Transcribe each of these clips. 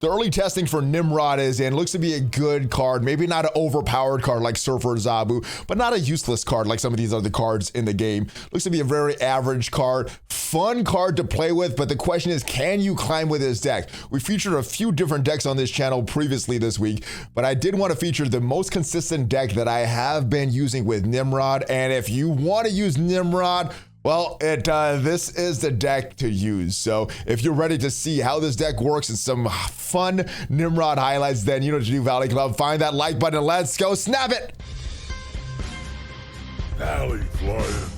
The early testing for Nimrod is in. Looks to be a good card. Maybe not an overpowered card like Surfer Zabu, but not a useless card like some of these other cards in the game. Looks to be a very average card. Fun card to play with, but the question is, can you climb with this deck? We featured a few different decks on this channel previously this week, but I did want to feature the most consistent deck that I have been using with Nimrod. And if you want to use Nimrod, well, this is the deck to use. So if you're ready to see how this deck works and some fun Nimrod highlights, then you know what to do, Valley Club. Find that like button and let's go snap it. ValleyFlyin.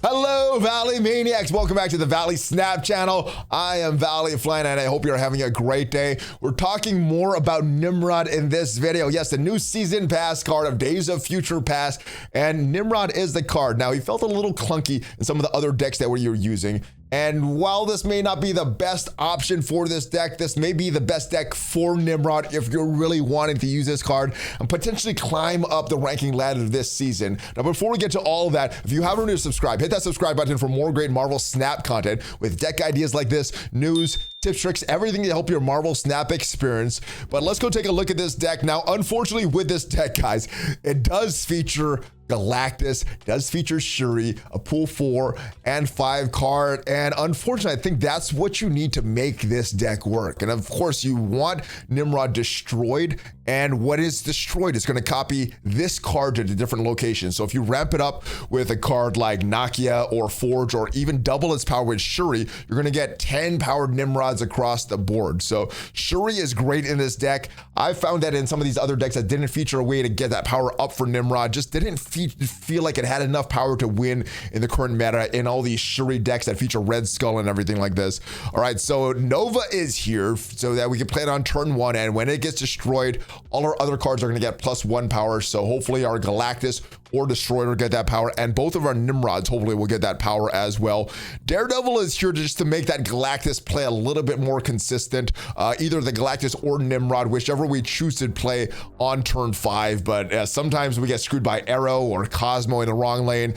Hello, Valley Maniacs. Welcome back to the Valley Snap channel. I am ValleyFlyin, and I hope you're having a great day. We're talking more about Nimrod in this video. Yes, the new Season Pass card of Days of Future Past, and Nimrod is the card. Now, he felt a little clunky in some of the other decks that you're using. And while this may not be the best option for this deck, this may be the best deck for Nimrod if you're really wanting to use this card and potentially climb up the ranking ladder this season. Now, before we get to all of that, if you haven't already subscribed, hit that subscribe button for more great Marvel Snap content with deck ideas like this, news, tips, tricks, everything to help your Marvel Snap experience. But let's go take a look at this deck. Now, unfortunately with this deck, guys, it does feature Galactus, does feature Shuri, a pool 4 and 5 card, and unfortunately I think that's what you need to make this deck work. And of course you want Nimrod destroyed, and what is destroyed is going to copy this card to the different locations. So if you ramp it up with a card like Nakia or Forge, or even double its power with Shuri, you're going to get 10 powered Nimrods across the board. So Shuri is great in this deck. I found that in some of these other decks that didn't feature a way to get that power up for Nimrod, just didn't feel like it had enough power to win in the current meta in all these Shuri decks that feature Red Skull and everything like this. All right, so Nova is here so that we can play it on turn 1, and when it gets destroyed, all our other cards are going to get +1 power. So hopefully our Galactus or Destroyer will get that power, and both of our Nimrods hopefully will get that power as well. Daredevil is here just to make that Galactus play a little bit more consistent, either the Galactus or Nimrod, whichever we choose to play on turn 5. But sometimes we get screwed by Arrow or Cosmo in the wrong lane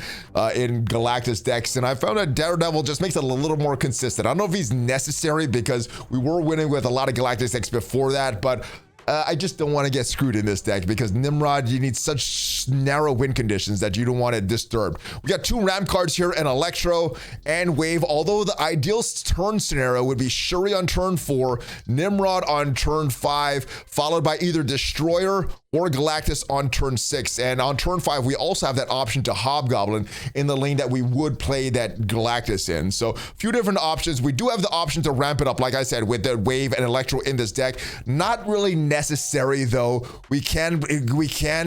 in Galactus decks, and I found that Daredevil just makes it a little more consistent. I don't know if he's necessary because we were winning with a lot of Galactus decks before that, but I just don't want to get screwed in this deck because Nimrod, you need such narrow win conditions that you don't want it disturbed. We got 2 ramp cards here, an Electro and Wave, although the ideal turn scenario would be Shuri on turn 4, Nimrod on turn 5, followed by either Destroyer or Galactus on turn 6. And on turn 5, we also have that option to Hobgoblin in the lane that we would play that Galactus in. So a few different options. We do have the option to ramp it up, like I said, with the Wave and Electro in this deck. Not really necessary though. We can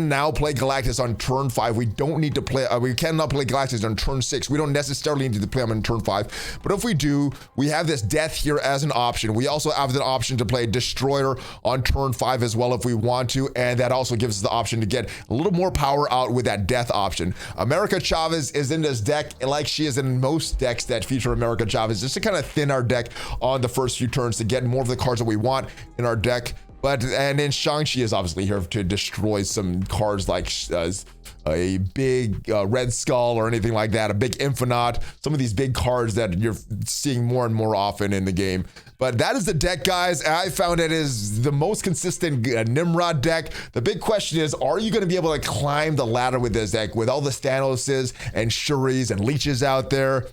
now play Galactus on turn 5. We don't need to play, we cannot play Galactus on turn 6. We don't necessarily need to play him on turn 5. But if we do, we have this Death here as an option. We also have the option to play Destroyer on turn 5 as well if we want to, and that also gives us the option to get a little more power out with that Death option. America Chavez is in this deck like she is in most decks that feature America Chavez, just to kind of thin our deck on the first few turns to get more of the cards that we want in our deck. And then Shang-Chi is obviously here to destroy some cards like a big Red Skull or anything like that, a big Infinite, some of these big cards that you're seeing more and more often in the game. But that is the deck, guys. I found it is the most consistent Nimrod deck. The big question is, are you going to be able to climb the ladder with this deck with all the Thanoses and Shuris and Leeches out there?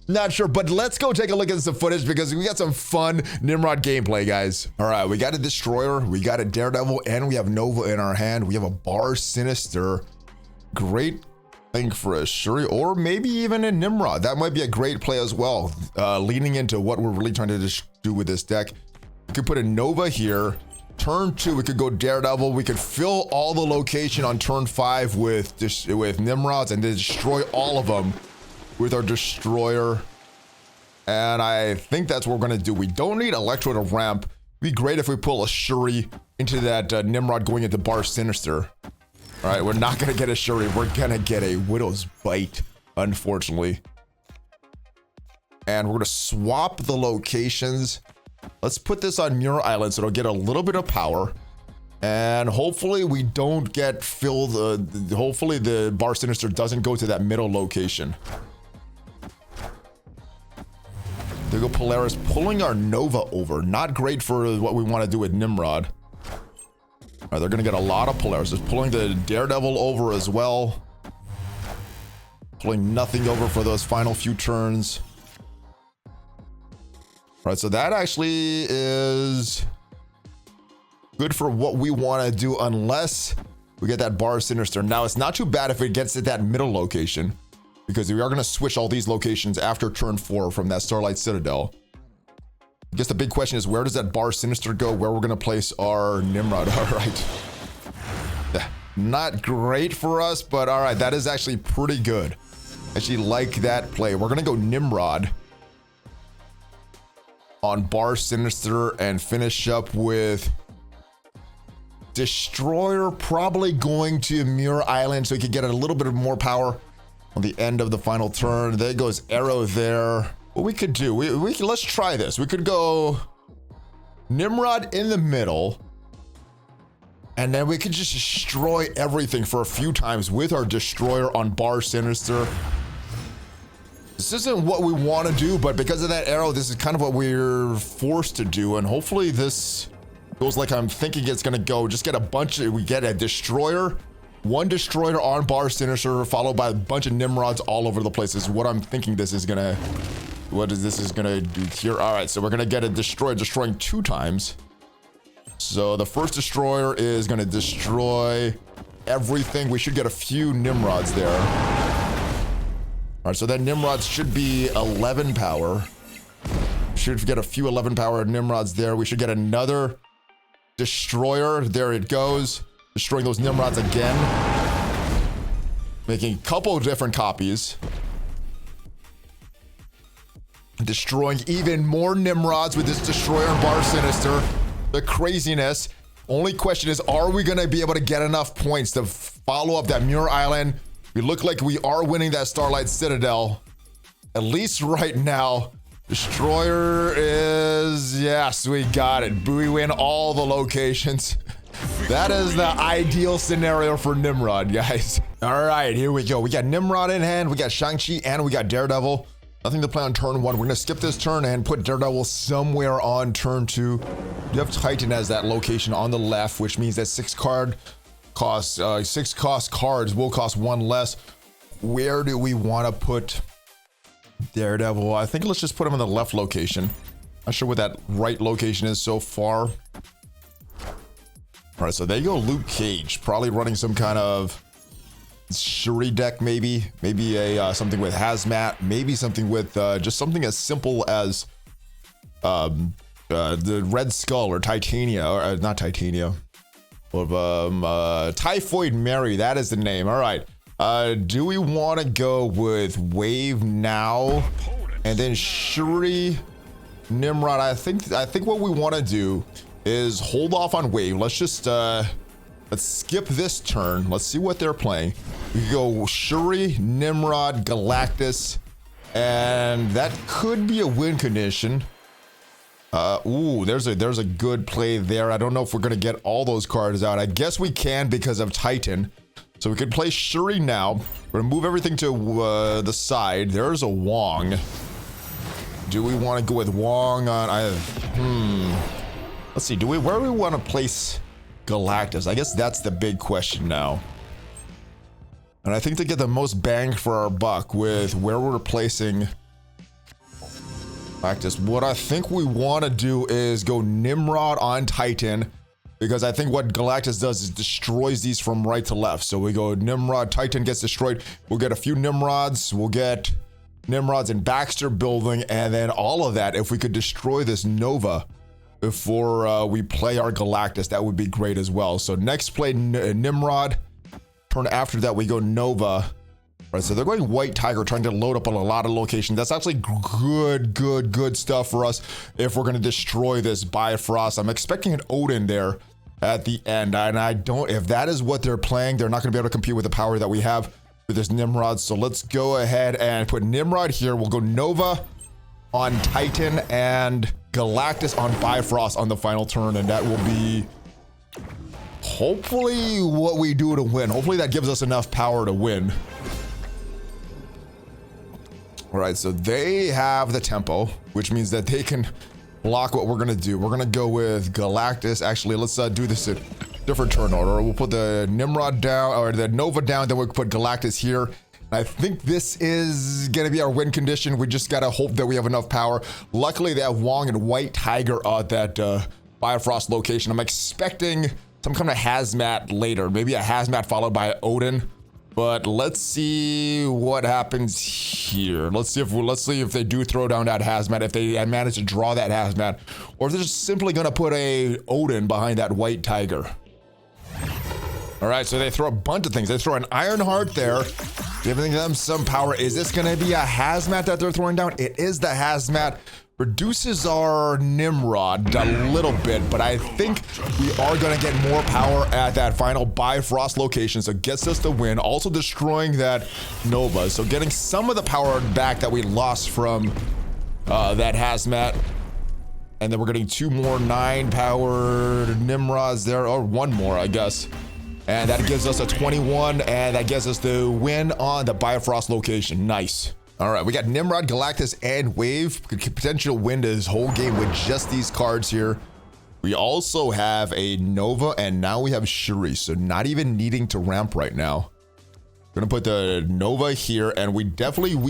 Not sure, but let's go take a look at some footage because we got some fun Nimrod gameplay, guys. All right, we got a Destroyer, we got a Daredevil, and we have Nova in our hand. We have a Bar Sinister. Great thing for a Shuri, or maybe even a Nimrod. That might be a great play as well, leaning into what we're really trying to do with this deck. We could put a Nova here. Turn 2, we could go Daredevil. We could fill all the location on turn 5 with Nimrods and then destroy all of them with our Destroyer. And I think that's what we're gonna do. We don't need Electro to ramp. It'd be great if we pull a Shuri into that Nimrod going into Bar Sinister. All right, we're not gonna get a Shuri. We're gonna get a Widow's Bite, unfortunately. And we're gonna swap the locations. Let's put this on Muir Island so it'll get a little bit of power. And hopefully we don't get filled. Hopefully the Bar Sinister doesn't go to that middle location. There go Polaris pulling our Nova over. Not great for what we want to do with Nimrod. All right, they're going to get a lot of Polaris. Just pulling the Daredevil over as well. Pulling nothing over for those final few turns. All right, so that actually is good for what we want to do unless we get that Bar Sinister. Now, it's not too bad if it gets at that middle location, because we are going to switch all these locations after turn 4 from that Starlight Citadel. I guess the big question is, where does that Bar Sinister go? Where we're going to place our Nimrod? All right. Not great for us, but all right. That is actually pretty good. Actually like that play. We're going to go Nimrod on Bar Sinister and finish up with Destroyer, probably going to Muir Island so he can get a little bit of more power on the end of the final turn. There goes Arrow there. What we could do, let's try this. We could go Nimrod in the middle, and then we could just destroy everything for a few times with our Destroyer on Bar Sinister. This isn't what we want to do, but because of that arrow, this is kind of what we're forced to do. And hopefully this goes like I'm thinking it's going to go. Just get a bunch of, we get a Destroyer, one Destroyer on Bar Sinister, followed by a bunch of Nimrods all over the place. Is what I'm thinking this is going to, what is this is going to do here. All right, so we're going to get a Destroyer, destroying 2 times. So the first Destroyer is going to destroy everything. We should get a few Nimrods there. All right, so that Nimrods should be 11 power. Should get a few 11 power Nimrods there. We should get another Destroyer. There it goes. Destroying those Nimrods again. Making a couple of different copies. Destroying even more Nimrods with this Destroyer and Bar Sinister. The craziness. Only question is, are we going to be able to get enough points to follow up that Muir Island? We look like we are winning that Starlight Citadel. At least right now. Destroyer is... Yes, we got it. We win all the locations. That is the ideal scenario for Nimrod, guys. All right, here we go. We got Nimrod in hand. We got Shang-Chi and we got Daredevil. Nothing to play on turn 1. We're going to skip this turn and put Daredevil somewhere on turn 2. You have Titan as that location on the left, which means that 6 cards will cost 1 less. Where do we want to put Daredevil? I think let's just put him in the left location. Not sure what that right location is so far. All right, so there you go, Luke Cage, probably running some kind of Shuri deck, maybe a something with Hazmat, maybe something with just something as simple as the Red Skull or Titania, or not Titania. Typhoid Mary, that is the name. All right. Do we want to go with Wave now and then Shuri, Nimrod? I think what we want to do is hold off on Wave. Let's just let's skip this turn. Let's see what they're playing. We can go Shuri, Nimrod, Galactus, and that could be a win condition. Ooh, there's a good play there. I don't know if we're gonna get all those cards out. I guess we can because of Titan. So we could play Shuri now. We're gonna move everything to the side. There's a Wong. Do we want to go with Wong on? Let's see. Where do we want to place Galactus? I guess that's the big question now. And I think to get the most bang for our buck with where we're placing Galactus, what I think we want to do is go Nimrod on Titan, because I think what Galactus does is destroys these from right to left. So we go Nimrod, Titan gets destroyed. We'll get a few Nimrods. We'll get Nimrods in Baxter Building, and then all of that, if we could destroy this Nova before we play our Galactus, that would be great as well. So next play Nimrod. Turn after that, we go Nova. Right, so they're going White Tiger, trying to load up on a lot of locations. That's actually good stuff for us if we're going to destroy this Bifrost. I'm expecting an Odin there at the end, and I don't, if that is what they're playing, they're not going to be able to compete with the power that we have with this Nimrod. So let's go ahead and put Nimrod here. We'll go Nova on Titan and Galactus on Bifrost on the final turn, and that will be hopefully what we do to win. Hopefully that gives us enough power to win. All right, so they have the tempo, which means that they can block what we're gonna do. We're gonna go with Galactus. Actually, let's do this in different turn order. We'll put the Nimrod down, or the Nova down, then we'll put Galactus here. I think this is gonna be our win condition. We just gotta hope that we have enough power. Luckily, they have Wong and White Tiger at that Bifrost location. I'm expecting some kind of hazmat later, maybe a hazmat followed by Odin. But let's see what happens here. Let's see if they do throw down that hazmat, if they manage to draw that hazmat, or if they're just simply gonna put a Odin behind that White Tiger. All right, so they throw a bunch of things. They throw an Iron Heart there, giving them some power. Is this gonna be a hazmat that they're throwing down? It is the hazmat. Reduces our Nimrod a little bit, but I think we are gonna get more power at that final Bifrost location, so gets us the win. Also destroying that Nova, so getting some of the power back that we lost from that hazmat. And then we're getting 2 more 9-powered Nimrods there, or 1 more, I guess. And that gives us a 21, and that gives us the win on the Bifrost location. Nice. All right, we got Nimrod, Galactus, and Wave. Could potential win this whole game with just these cards here. We also have a Nova, and now we have Shuri, so not even needing to ramp right now. We're gonna put the Nova here, and we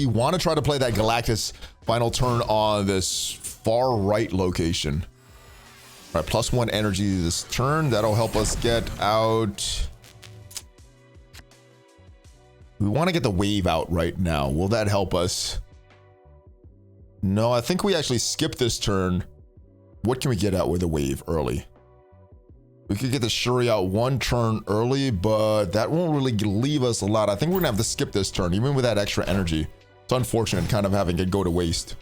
want to try to play that Galactus final turn on this far right location. All right, +1 energy this turn. That'll help us get out. We want to get the Wave out right now. Will that help us? No, I think we actually skip this turn. What can we get out with the Wave early? We could get the Shuri out 1 turn early, but that won't really leave us a lot. I think we're gonna have to skip this turn, even with that extra energy. It's unfortunate kind of having it go to waste.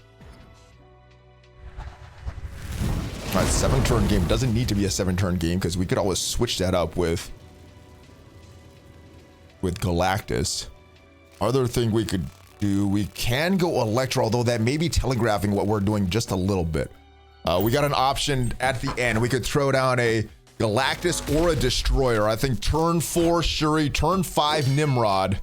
All right, 7-turn game. Doesn't need to be a 7-turn game because we could always switch that up with Galactus. Other thing we could do, we can go Electro, although that may be telegraphing what we're doing just a little bit. We got an option at the end. We could throw down a Galactus or a Destroyer. I think turn 4 Shuri, turn 5 Nimrod.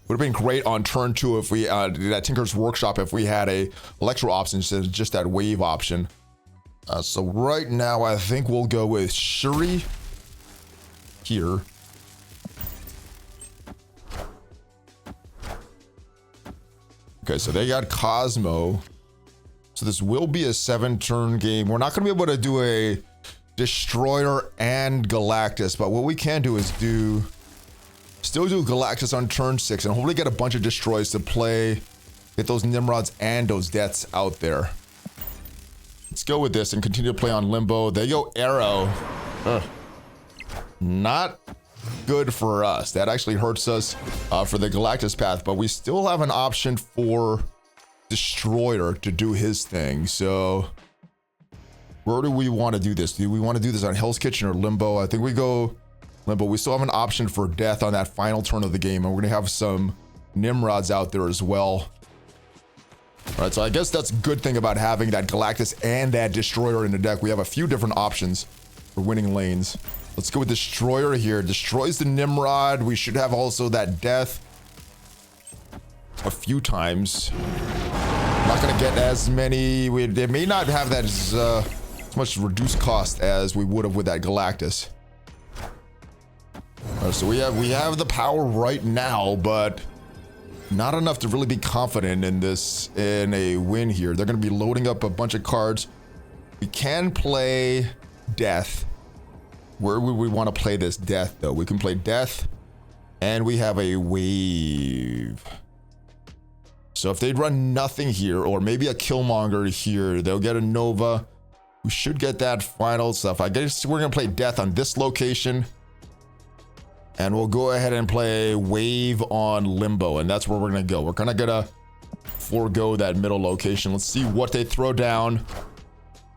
Would have been great on turn 2 if we that Tinker's Workshop, if we had a Electro option instead of just that Wave option. So right now, I think we'll go with Shuri here. Okay, so they got Cosmo. So this will be a 7-turn game. We're not going to be able to do a Destroyer and Galactus, but what we can do is still do Galactus on turn 6 and hopefully get a bunch of Destroys to play, get those Nimrods and those Deaths out there. Let's go with this and continue to play on Limbo. They go Arrow. Not good for us. That actually hurts us for the Galactus path, but we still have an option for Destroyer to do his thing. So where do we want to do this? Do we want to do this on Hell's Kitchen or Limbo? I think we go Limbo. We still have an option for Death on that final turn of the game, and we're going to have some Nimrods out there as well. All right, so I guess that's a good thing about having that Galactus and that Destroyer in the deck. We have a few different options for winning lanes. Let's go with Destroyer here. Destroys the Nimrod. We should have also that Death a few times. Not going to get as many. They may not have that as much reduced cost as we would have with that Galactus. All right, so we have the power right now, but not enough to really be confident in a win here. They're going to be loading up a bunch of cards. We can play Death. Where would we want to play this Death, though? We can play Death, and we have a Wave. So if they'd run nothing here, or maybe a Killmonger here, they'll get a Nova. We should get that final stuff. I guess we're going to play Death on this location. And we'll go ahead and play Wave on Limbo, and that's where we're gonna go. We're gonna forego that middle location. Let's see what they throw down.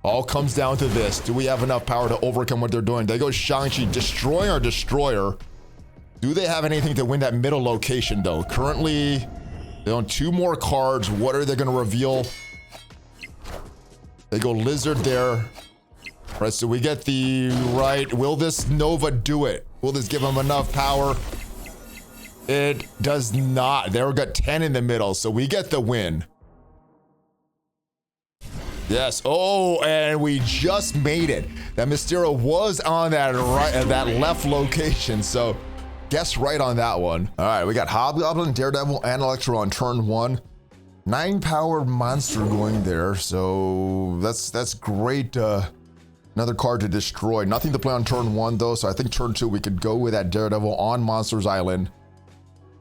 All comes down to this. Do we have enough power to overcome what they're doing? They go Shang-Chi, Destroyer, Destroyer. Do they have anything to win that middle location, though? Currently, they own 2 more cards. What are they gonna reveal? They go Lizard there. All right, so we get the right. Will this Nova do it? Will this give him enough power? It does not. There we got 10 in the middle, so we get the win. Yes. Oh, and we just made it. That Mysterio was on that left location, so guess right on that one. All right, we got Hobgoblin, Daredevil, and Electro on turn 1. 9-powered monster going there, so that's great. Another card to destroy. Nothing to play on turn 1 though, so I think turn 2 we could go with that Daredevil on Monsters Island.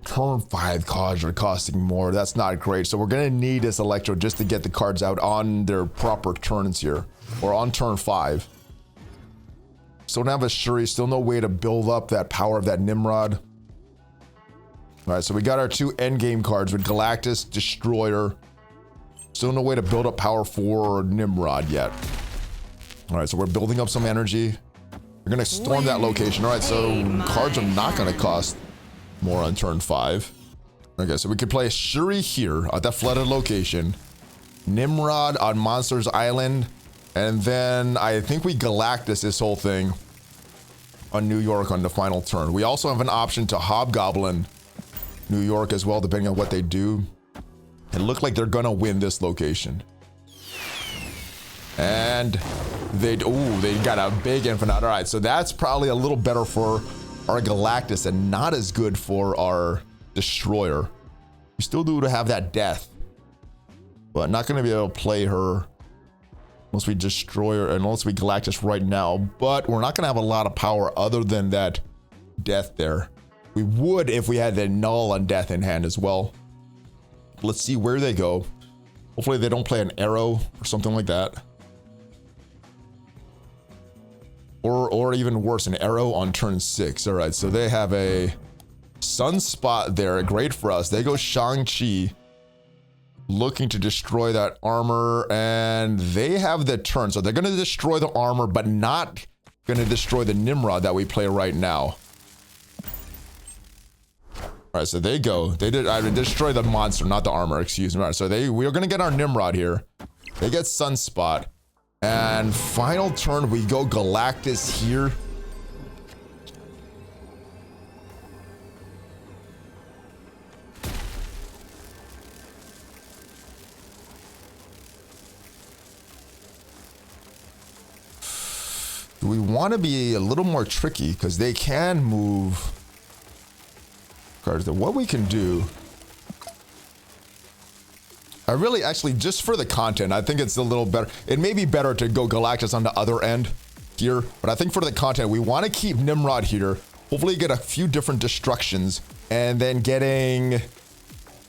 Turn 5 cards are costing more. That's not great. So we're gonna need this Electro just to get the cards out on their proper turns here, or on turn 5. Still don't have a Shuri. Still no way to build up that power of that Nimrod. All right, so we got our 2 endgame cards with Galactus, Destroyer. Still no way to build up power for Nimrod yet. All right, so we're building up some energy. We're gonna storm that location. All right, so cards are not gonna cost more on turn 5. Okay, so we could play Shuri here at that flooded location, Nimrod on Monsters Island, and then I think we Galactus this whole thing on New York on the final turn. We also have an option to Hobgoblin New York as well, depending on what they do. It looked like they're gonna win this location. And they got a big infinite. All right, so that's probably a little better for our Galactus and not as good for our Destroyer. We still do to have that death, but not gonna be able to play her unless we destroy her, unless we Galactus right now. But we're not gonna have a lot of power other than that death there. We would if we had the null on death in hand as well. Let's see where they go. Hopefully they don't play an arrow or something like that. Or even worse, an arrow on turn 6. All right, so they have a Sunspot there. Great for us. They go Shang-Chi, looking to destroy that armor, and they have the turn. So they're going to destroy the armor, but not going to destroy the Nimrod that we play right now. All right, so they go. They did. I destroy the monster, not the armor. Excuse me. All right, so we're going to get our Nimrod here. They get Sunspot. And final turn, we go Galactus here. Do we want to be a little more tricky? Because they can move cards. What we can do, I really actually, just for the content, I think it's a little better. It may be better to go Galactus on the other end here, but I think for the content, we want to keep Nimrod here. Hopefully get a few different destructions and then getting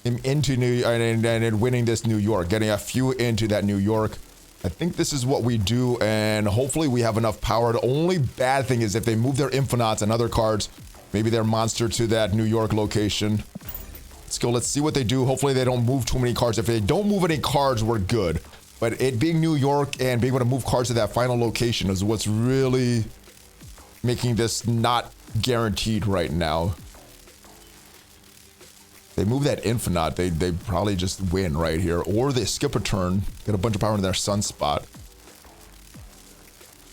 him into and winning this New York, getting a few into that New York. I think this is what we do, and hopefully we have enough power. The only bad thing is if they move their Infinauts and other cards, maybe their monster to that New York location. Let's go. Let's see what they do. Hopefully they don't move too many cards. If they don't move any cards, we're good. But it being New York and being able to move cards to that final location is what's really making this not guaranteed right now. They move that Infinite, they probably just win right here. Or they skip a turn, get a bunch of power in their Sunspot.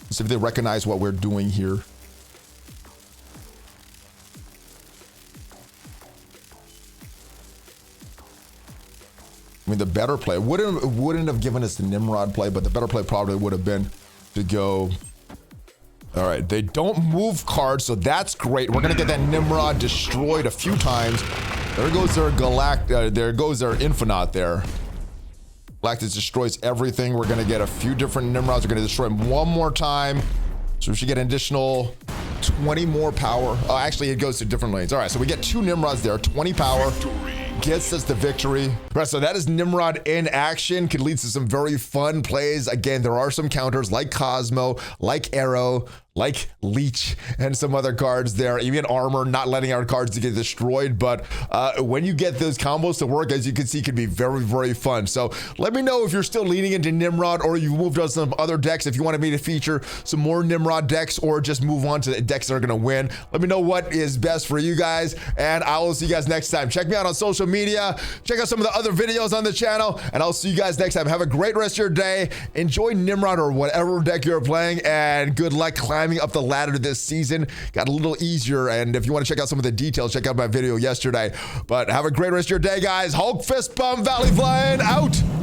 Let's see if they recognize what we're doing here. I mean, the better play wouldn't have given us the Nimrod play, but the better play probably would have been to go. All right, they don't move cards, so that's great. We're gonna get that Nimrod destroyed a few times. There goes their there goes their Infinite there. Galactus destroys everything. We're gonna get a few different Nimrods. We're gonna destroy him one more time, so we should get an additional 20 more power. Oh, actually, it goes to different lanes. All right, so we get 2 Nimrods there, 20 power. Gets us the victory. All right, so that is Nimrod in action. Could lead to some very fun plays. Again, there are some counters like Cosmo, like Arrow, like Leech, and some other cards there. Even Armor, not letting our cards get destroyed. But when you get those combos to work, as you can see, could be very, very fun. So let me know if you're still leaning into Nimrod or you've moved on to some other decks. If you wanted me to feature some more Nimrod decks or just move on to the decks that are going to win. Let me know what is best for you guys, and I will see you guys next time. Check me out on social social media. Check out some of the other videos on the channel, and I'll see you guys next time. Have a great rest of your day. Enjoy Nimrod or whatever deck you're playing, and good luck climbing up the ladder this season. Got a little easier, and if you want to check out some of the details, check out my video yesterday. But have a great rest of your day, guys. Hulk fist bump, ValleyFlyin out.